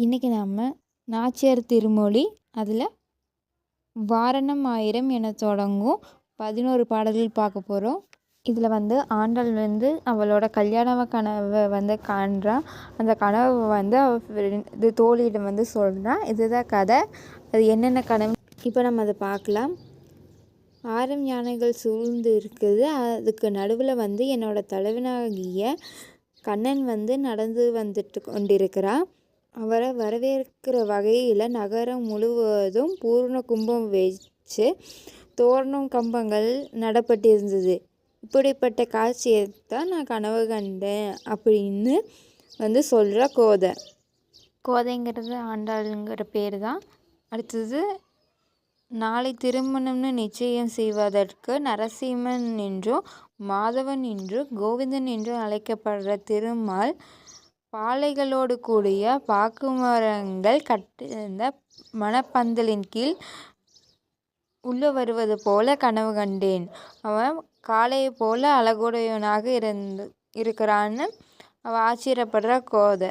இன்றைக்கி நாம் நாச்சியார் திருமொழி அதில் வாரணம் ஆயிரம் என தொடங்கும் 11 பாடல்கள் பார்க்க போகிறோம். இதில் ஆண்டாள் அவளோட கல்யாண கனவை காண்றா. அந்த கனவை இது தோழியிடம் சொல்கிறா. இதுதான் கதை. அது என்னென்ன கனவு இப்போ நம்ம அதை பார்க்கலாம். 1000 யானைகள் சூழ்ந்து இருக்குது. அதுக்கு நடுவில் என்னோட தலைவனாகிய கண்ணன் நடந்து வந்துட்டு கொண்டிருக்கிறான். அவரை வரவேற்கிற வகையில் நகரம் முழுவதும் பூர்ண கும்பம் வச்சு தோரணம் கம்பங்கள் நடப்பட்டிருந்தது. இப்படிப்பட்ட காட்சியைத்தான் நான் கனவு கண்டேன் அப்படின்னு சொல்கிற கோதை. கோதைங்கிறது ஆண்டாளுங்கிற பேர் தான். அடுத்தது, நாளை திருமணம்னு நிச்சயம் செய்வதற்கு நரசிம்மன் என்றும் மாதவன் என்றும் கோவிந்தன் என்றும் அழைக்கப்படுற திருமால் பாலைகளோடு கூடிய பாக்குமரங்கள் கட்டிருந்த மணப்பந்தலின் கீழ் உள்ள வருவது போல கனவு கண்டேன். அவன் காளையை போல அழகுடையவனாக இருக்கிறான்னு அவன் ஆச்சரியப்படுற கோதை.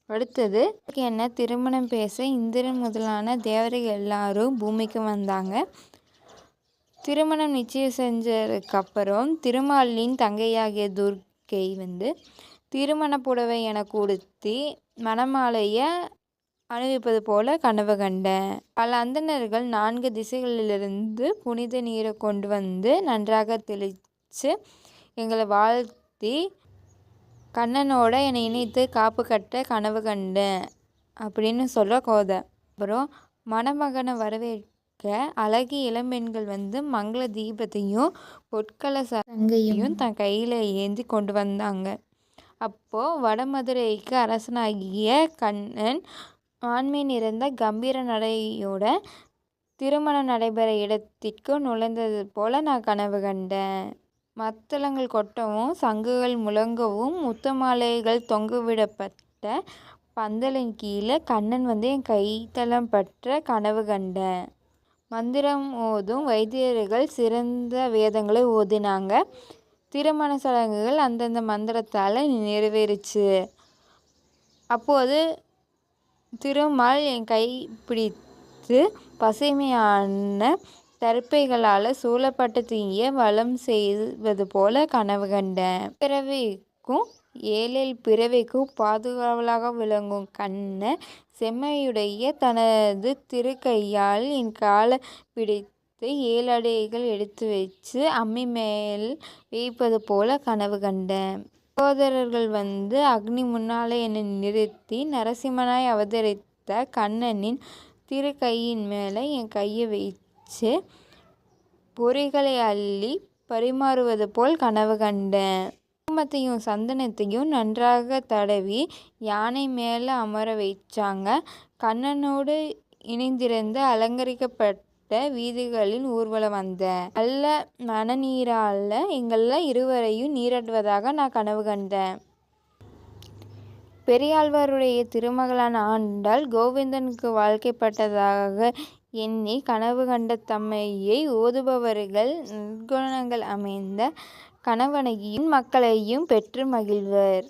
அடுத்தது, என்ன திருமணம் பேச இந்திரன் முதலான தேவர்கள் எல்லாரும் பூமிக்கு வந்தாங்க. திருமணம் நிச்சயம் செஞ்சதுக்கப்புறம் திருமாலின் தங்கையாகிய துர்க்கை திருமண புடவை என கொடுத்தி மணமாலையை அணிவிப்பது போல கனவு கண்டேன். பல அந்தணர்கள் 4 திசைகளிலிருந்து புனித நீரை கொண்டு நன்றாக தெளித்து எங்களை வாழ்த்தி கண்ணனோட என்னை இணைத்து காப்பு கட்ட கனவு கண்டேன் அப்படின்னு சொல்கிற கோதை. அப்புறம், மணமகனை வரவேற்க அழகிய இளம்பெண்கள் மங்கள தீபத்தையும் பொற்கள சங்கையும் தன் கையில் ஏந்தி கொண்டு வந்தாங்க. அப்போது வடமதுரைக்கு அரசனாகிய கண்ணன் ஆண்மை நிறைந்த கம்பீர நடையோட திருமணம் நடைபெற இடத்திற்கு நுழைந்தது போல நான் கனவு கண்டேன். மத்தளங்கள் கொட்டவும் சங்குகள் முழங்கவும் முத்தமாலைகள் தொங்கவிடப்பட்ட பந்தலின் கீழே கண்ணன் என் கைத்தளம் பற்ற கனவு கண்டேன். மந்திரம் ஓதும் வைத்தியர்கள் சிறந்த வேதங்களை ஓதினாங்க. திருமண சடங்குகள் அந்தந்த மந்திரத்தால் நிறைவேறிச்சு. அப்போது திருமால் என் கை பிடித்து பசுமையான தர்ப்பைகளால் சூழப்பட்ட தீய வலம் செய்வது போல கனவு கண்டேன். பிறவிக்கும் 7 பிறவிக்கும் பாதுகாவலாக விளங்கும் கண்ணன் செம்மையுடைய தனது திருக்கையால் என் காலை பிடித்து 7 அடிகள் எடுத்து வச்சு அம்மி மேல் வைப்பது போல கனவு கண்டேன். சகோதரர்கள் அக்னி முன்னாலே என்னை நிறுத்தி நரசிம்மனாய் அவதரித்த கண்ணனின் திருக்கையின் மேலே என் கையை வச்சு பொறிகளை அள்ளி பரிமாறுவது போல் கனவு கண்டேன். குங்குமத்தையும் சந்தனத்தையும் நன்றாக தடவி யானை மேலே அமர வைச்சாங்க. கண்ணனோடு இணைந்திருந்து அலங்கரிக்கப்பட்ட வீதிகளில் ஊர்வலம் வந்தேன். நல்ல மனநீரால் எங்களை இருவரையும் நீராட்டுவதாக நான் கனவு கண்டேன். பெரியாழ்வாருடைய திருமகளான ஆண்டாள் கோவிந்தனுக்கு வாழ்க்கைப்பட்டதாக எண்ணி கனவு கண்ட தம்மையை ஓதுபவர்கள் நற்குணங்கள் அமைந்த கணவனையும் மக்களையும் பெற்று மகிழ்வர்.